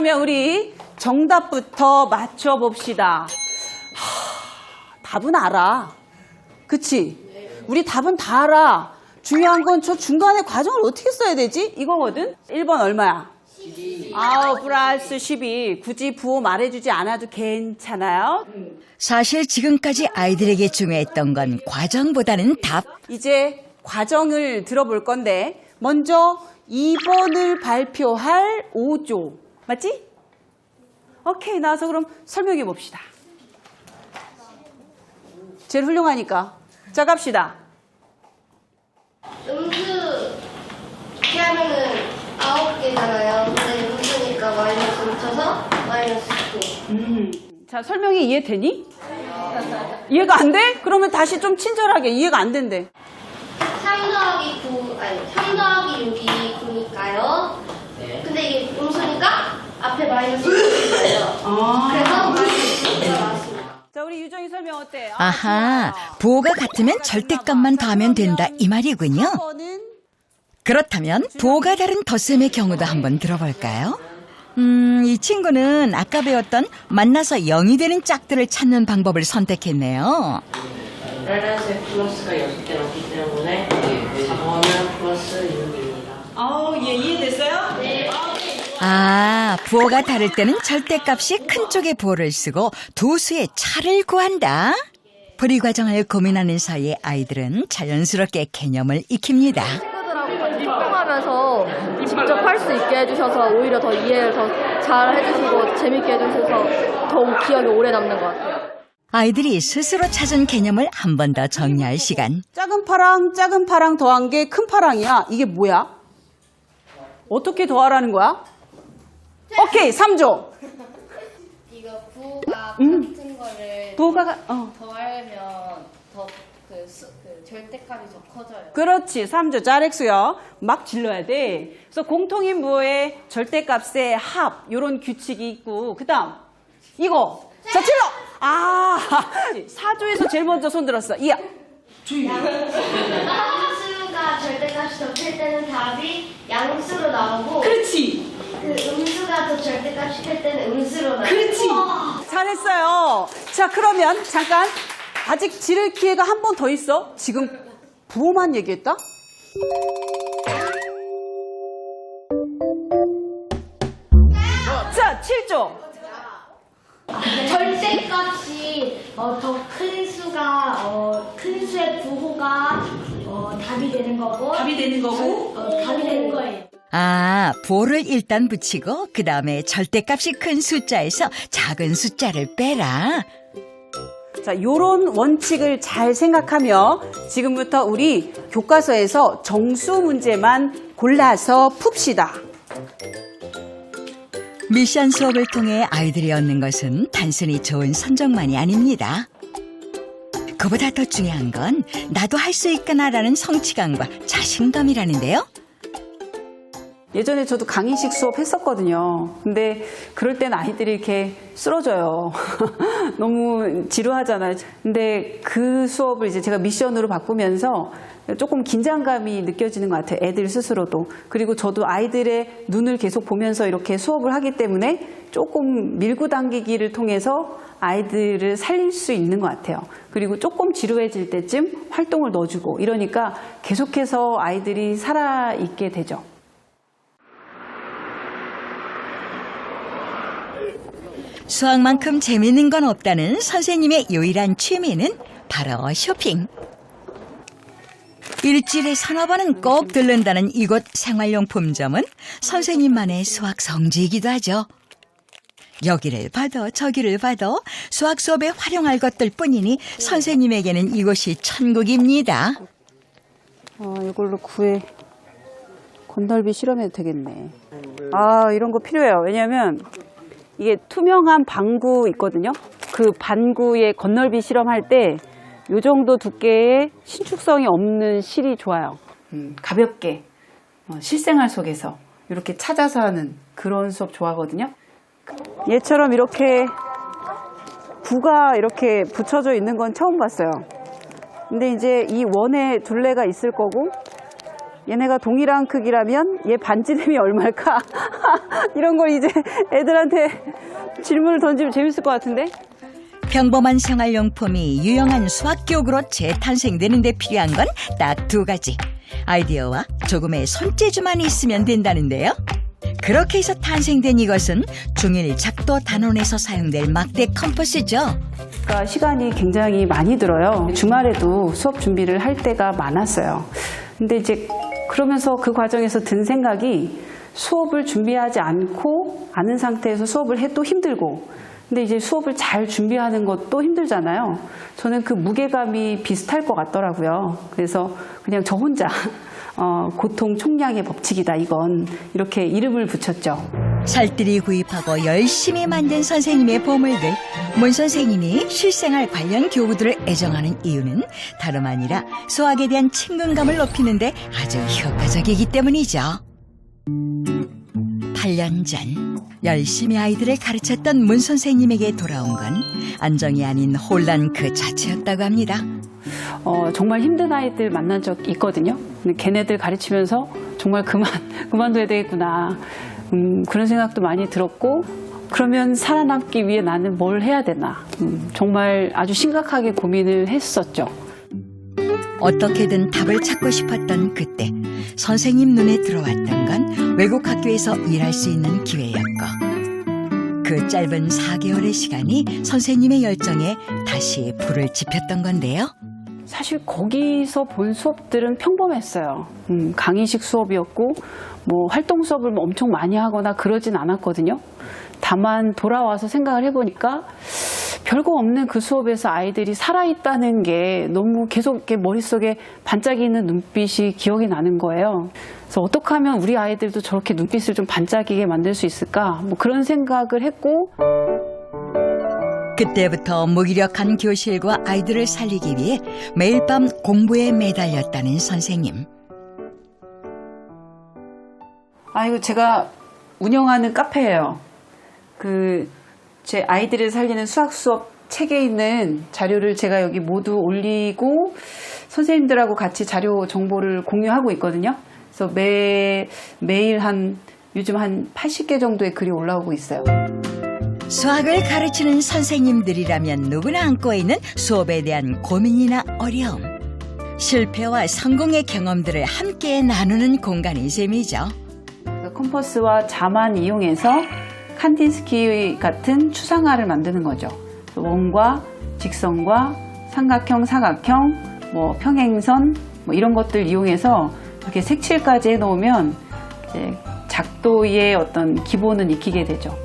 그러면 우리 정답부터 맞춰봅시다. 답은 알아. 그치? 우리 답은 다 알아. 중요한 건 저 중간에 과정을 어떻게 써야 되지? 이거거든? 1번 얼마야? 12. 9 플러스 12. 굳이 부호 말해주지 않아도 괜찮아요. 사실 지금까지 아이들에게 중요했던 건 과정보다는 답. 이제 과정을 들어볼 건데 먼저 2번을 발표할 5조. 맞지? 오케이, 나와서 그럼 설명해 봅시다. 제일 훌륭하니까. 자, 갑시다. 음수 피하면은 9개잖아요. 근데 음수니까 마이너스 붙여서 마이너스 9. 자, 설명이 이해되니? 이해가 안 돼? 그러면 다시 좀 친절하게. 이해가 안 된대. 3 더하기 9, 아니 3 더하기 6이 9니까요. 근데 이게 음수니까 앞에 마이너스 9잖아요. 그래서 마이너스 9가 나왔습니다. 자, 우리 유정이 설명 어때? 아하, 부호가 같으면 절대값만 더하면 된다 이 말이군요. 4번은 그렇다면 부호가 다른 덧셈의 경우도 한번 들어볼까요? 이 친구는 아까 배웠던 만나서 0이 되는 짝들을 찾는 방법을 선택했네요. 빨간색 플러스가 6개 넣기 때문에 4번은 플러스 6입니다. 예, 이해됐어요? 네. 아, 부호가 다를 때는 절대값이 큰 쪽의 부호를 쓰고 두 수의 차를 구한다. 풀이 과정을 고민하는 사이에 아이들은 자연스럽게 개념을 익힙니다. 친구들하고 같이 소통하면서 직접 할 수 있게 해주셔서 오히려 더 이해를 더 잘 해주시고 재밌게 해주셔서 더욱 기억에 오래 남는 것 같아요. 아이들이 스스로 찾은 개념을 한 번 더 정리할 시간. 작은 파랑 더한 게 큰 파랑이야. 이게 뭐야? 어떻게 더하라는 거야? 오케이, 3조. 이거 부호가 같은 거를 부호가, 더하면 더 절대값이 더 커져요. 그렇지. 3조. 잘했어요. 막 질러야 돼. 그래서 공통인 부호의 절대값의 합, 요런 규칙이 있고, 그 다음, 이거. 자, 질러! 4조에서 제일 먼저 손 들었어. 이야. 양수가 절대값이 더 클 때는 답이 양수로 나오고 그렇지. 그 음수가 더 절대값이 클 때는 음수로 나오고 그렇지. 잘했어요. 자, 그러면 잠깐. 아직 지를 기회가 한 번 더 있어. 지금 부호만 얘기했다? 자, 7조. 절대값이 더 큰 수가 큰 수의 부호가 답이 되는 거고 답이 되는 거고. 답이 되는 거예요. 아, 부호를 일단 붙이고 그 다음에 절대값이 큰 숫자에서 작은 숫자를 빼라. 자, 요런 원칙을 잘 생각하며 지금부터 우리 교과서에서 정수 문제만 골라서 풉시다. 미션 수업을 통해 아이들이 얻는 것은 단순히 좋은 성적만이 아닙니다. 그보다 더 중요한 건 나도 할 수 있구나라는 성취감과 자신감이라는데요. 예전에 저도 강의식 수업 했었거든요. 근데 그럴 땐 아이들이 이렇게 쓰러져요. 너무 지루하잖아요. 근데 그 수업을 이제 제가 미션으로 바꾸면서 조금 긴장감이 느껴지는 것 같아요. 애들 스스로도. 그리고 저도 아이들의 눈을 계속 보면서 이렇게 수업을 하기 때문에 조금 밀고 당기기를 통해서 아이들을 살릴 수 있는 것 같아요. 그리고 조금 지루해질 때쯤 활동을 넣어주고 이러니까 계속해서 아이들이 살아있게 되죠. 수학만큼 재미있는 건 없다는 선생님의 유일한 취미는 바로 쇼핑. 일주일에 서너 번은 꼭 들른다는 이곳 생활용품점은 선생님만의 수학 성지이기도 하죠. 여기를 봐도 저기를 봐도 수학 수업에 활용할 것들 뿐이니 선생님에게는 이곳이 천국입니다. 이걸로 구해 건널비 실험해도 되겠네. 이런 거 필요해요. 왜냐면 이게 투명한 방구 있거든요. 그 반구에 건널비 실험할 때 이 정도 두께의 신축성이 없는 실이 좋아요. 가볍게 실생활 속에서 이렇게 찾아서 하는 그런 수업 좋아하거든요. 얘처럼 이렇게 구가 이렇게 붙여져 있는 건 처음 봤어요. 근데 이제 이 원에 둘레가 있을 거고 얘네가 동일한 크기라면 얘 반지름이 얼마일까? 이런 걸 이제 애들한테 질문을 던지면 재밌을 것 같은데? 평범한 생활용품이 유용한 수학교육으로 재탄생되는 데 필요한 건 딱 두 가지. 아이디어와 조금의 손재주만 있으면 된다는데요. 그렇게 해서 탄생된 이것은 중1 작도 단원에서 사용될 막대 컴퍼스죠. 그러니까 시간이 굉장히 많이 들어요. 주말에도 수업 준비를 할 때가 많았어요. 근데 이제 그러면서 그 과정에서 든 생각이 수업을 준비하지 않고 아는 상태에서 수업을 해도 힘들고 근데 이제 수업을 잘 준비하는 것도 힘들잖아요. 저는 그 무게감이 비슷할 것 같더라고요. 그래서 그냥 저 혼자 고통 총량의 법칙이다 이건 이렇게 이름을 붙였죠. 살뜰히 구입하고 열심히 만든 선생님의 보물들. 문 선생님이 실생활 관련 교구들을 애정하는 이유는 다름 아니라 수학에 대한 친근감을 높이는데 아주 효과적이기 때문이죠. 8년 전 열심히 아이들을 가르쳤던 문 선생님에게 돌아온 건 안정이 아닌 혼란 그 자체였다고 합니다. 정말 힘든 아이들 만난 적 있거든요. 근데 걔네들 가르치면서 정말 그만둬야 되겠구나. 그런 생각도 많이 들었고 그러면 살아남기 위해 나는 뭘 해야 되나. 정말 아주 심각하게 고민을 했었죠. 어떻게든 답을 찾고 싶었던 그때 선생님 눈에 들어왔던 건 외국 학교에서 일할 수 있는 기회였고 그 짧은 4개월의 시간이 선생님의 열정에 다시 불을 지폈던 건데요. 사실 거기서 본 수업들은 평범했어요. 강의식 수업이었고 뭐 활동 수업을 뭐 엄청 많이 하거나 그러진 않았거든요. 다만 돌아와서 생각을 해보니까 별거 없는 그 수업에서 아이들이 살아있다는 게 너무 계속 이렇게 머릿속에 반짝이는 눈빛이 기억이 나는 거예요. 그래서 어떻게 하면 우리 아이들도 저렇게 눈빛을 좀 반짝이게 만들 수 있을까? 뭐 그런 생각을 했고 그때부터 무기력한 교실과 아이들을 살리기 위해 매일 밤 공부에 매달렸다는 선생님. 이거 제가 운영하는 카페예요. 제 아이들을 살리는 수학 수업 책에 있는 자료를 제가 여기 모두 올리고 선생님들하고 같이 자료 정보를 공유하고 있거든요. 그래서 매일 요즘 한 80개 정도의 글이 올라오고 있어요. 수학을 가르치는 선생님들이라면 누구나 안고 있는 수업에 대한 고민이나 어려움. 실패와 성공의 경험들을 함께 나누는 공간인 셈이죠. 컴퍼스와 자만 이용해서 칸딘스키 같은 추상화를 만드는 거죠. 원과 직선과 삼각형, 사각형, 뭐 평행선 뭐 이런 것들 이용해서 이렇게 색칠까지 해놓으면 이제 작도의 어떤 기본은 익히게 되죠.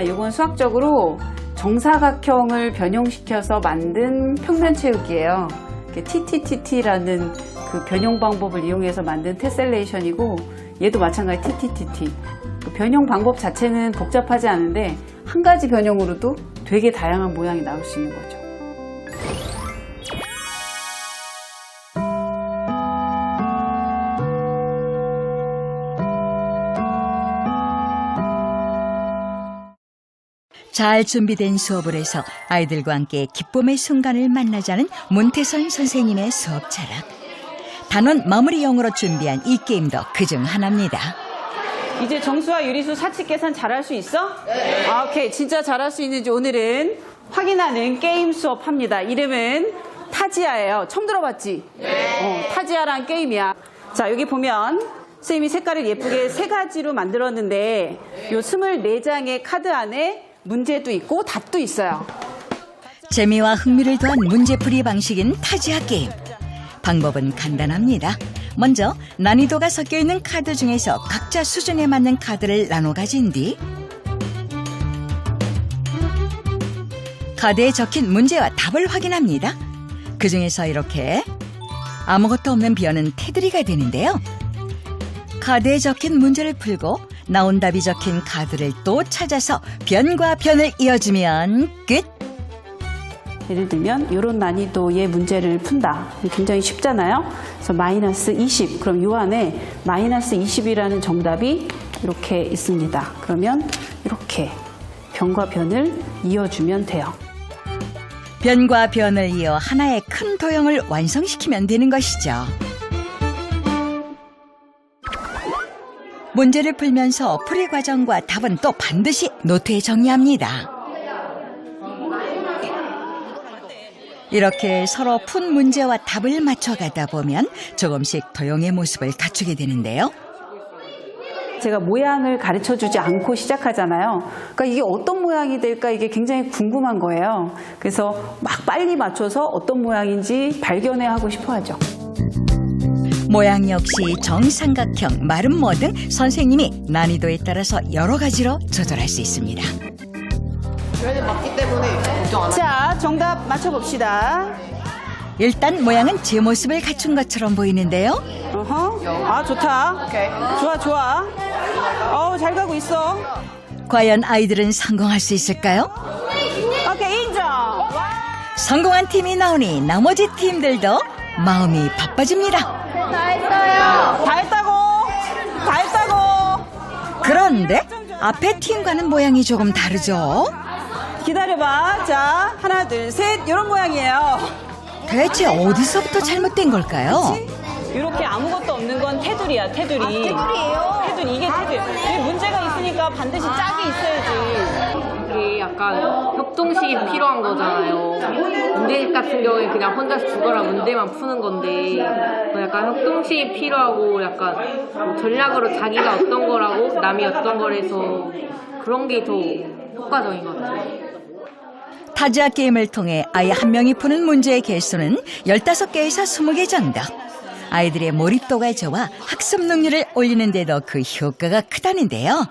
이건 수학적으로 정사각형을 변형시켜서 만든 평면체육이에요. TTTT라는 그 변형 방법을 이용해서 만든 테셀레이션이고 얘도 마찬가지 TTTT. 그 변형 방법 자체는 복잡하지 않은데 한 가지 변형으로도 되게 다양한 모양이 나올 수 있는 거죠. 잘 준비된 수업을 해서 아이들과 함께 기쁨의 순간을 만나자는 문태선 선생님의 수업 철학. 단원 마무리용으로 준비한 이 게임도 그중 하나입니다. 이제 정수와 유리수 사칙 계산 잘할 수 있어? 네. 오케이. 진짜 잘할 수 있는지 오늘은 확인하는 게임 수업 합니다. 이름은 타지아예요. 처음 들어봤지? 네. 타지아란 게임이야. 자, 여기 보면 선생님이 색깔을 예쁘게 3가지로 만들었는데 요 24장의 카드 안에 문제도 있고 답도 있어요. 재미와 흥미를 더한 문제풀이 방식인 타지아 게임. 방법은 간단합니다. 먼저 난이도가 섞여있는 카드 중에서 각자 수준에 맞는 카드를 나눠 가진 뒤 카드에 적힌 문제와 답을 확인합니다. 그 중에서 이렇게 아무것도 없는 변은 테두리가 되는데요. 카드에 적힌 문제를 풀고 나온 답이 적힌 카드를 또 찾아서 변과 변을 이어주면 끝! 예를 들면 이런 난이도의 문제를 푼다. 굉장히 쉽잖아요. 그래서 마이너스 20. 그럼 이 안에 마이너스 20이라는 정답이 이렇게 있습니다. 그러면 이렇게 변과 변을 이어주면 돼요. 변과 변을 이어 하나의 큰 도형을 완성시키면 되는 것이죠. 문제를 풀면서 풀이 과정과 답은 또 반드시 노트에 정리합니다. 이렇게 서로 푼 문제와 답을 맞춰가다 보면 조금씩 도용의 모습을 갖추게 되는데요. 제가 모양을 가르쳐주지 않고 시작하잖아요. 그러니까 이게 어떤 모양이 될까 이게 굉장히 궁금한 거예요. 그래서 막 빨리 맞춰서 어떤 모양인지 발견해 하고 싶어 하죠. 모양 역시 정삼각형, 마름 모 등 선생님이 난이도에 따라서 여러 가지로 조절할 수 있습니다. 자, 정답 맞춰봅시다. 일단 모양은 제 모습을 갖춘 것처럼 보이는데요. 어허. 아, 좋다. 좋아, 좋아. 잘 가고 있어. 과연 아이들은 성공할 수 있을까요? 오케이, 인정. 성공한 팀이 나오니 나머지 팀들도 마음이 바빠집니다. 다 했다고. 다 했다고. 그런데 앞에 팀과는 모양이 조금 다르죠? 기다려봐. 자, 하나, 둘, 셋. 이런 모양이에요. 대체 어디서부터 잘못된 걸까요? 이렇게 아무것도 없는 건 테두리야, 테두리. 테두리예요? 테두리, 이게 테두리. 이게 문제가 있으니까 반드시 짝이 있어야지. 이게 약간 협동식이 필요한 거잖아요. 문제집 같은 경우에 그냥 혼자서 죽어라 문제만 푸는 건데 약간 협동식이 필요하고 약간 뭐 전략으로 자기가 어떤 거라고 남이 어떤 거래서 그런 게 더 효과적인 것 같아요. 타지아 게임을 통해 아이 한 명이 푸는 문제의 개수는 15개에서 20개 정도. 아이들의 몰입도가 좋아 학습 능률을 올리는 데도 그 효과가 크다는데요.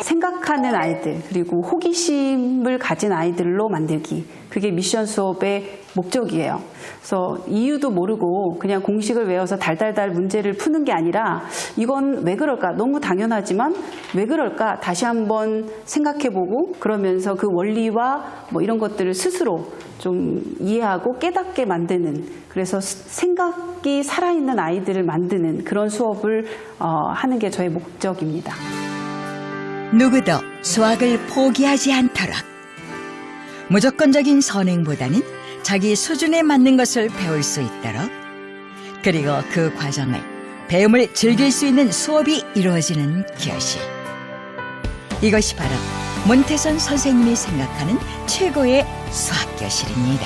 생각하는 아이들, 그리고 호기심을 가진 아이들로 만들기. 그게 미션 수업의 목적이에요. 그래서 이유도 모르고 그냥 공식을 외워서 달달달 문제를 푸는 게 아니라 이건 왜 그럴까? 너무 당연하지만 왜 그럴까? 다시 한번 생각해보고 그러면서 그 원리와 뭐 이런 것들을 스스로 좀 이해하고 깨닫게 만드는, 그래서 생각이 살아있는 아이들을 만드는 그런 수업을 하는 게 저의 목적입니다. 누구도 수학을 포기하지 않도록. 무조건적인 선행보다는 자기 수준에 맞는 것을 배울 수 있도록, 그리고 그 과정을, 배움을 즐길 수 있는 수업이 이루어지는 교실. 이것이 바로 문태선 선생님이 생각하는 최고의 수학교실입니다.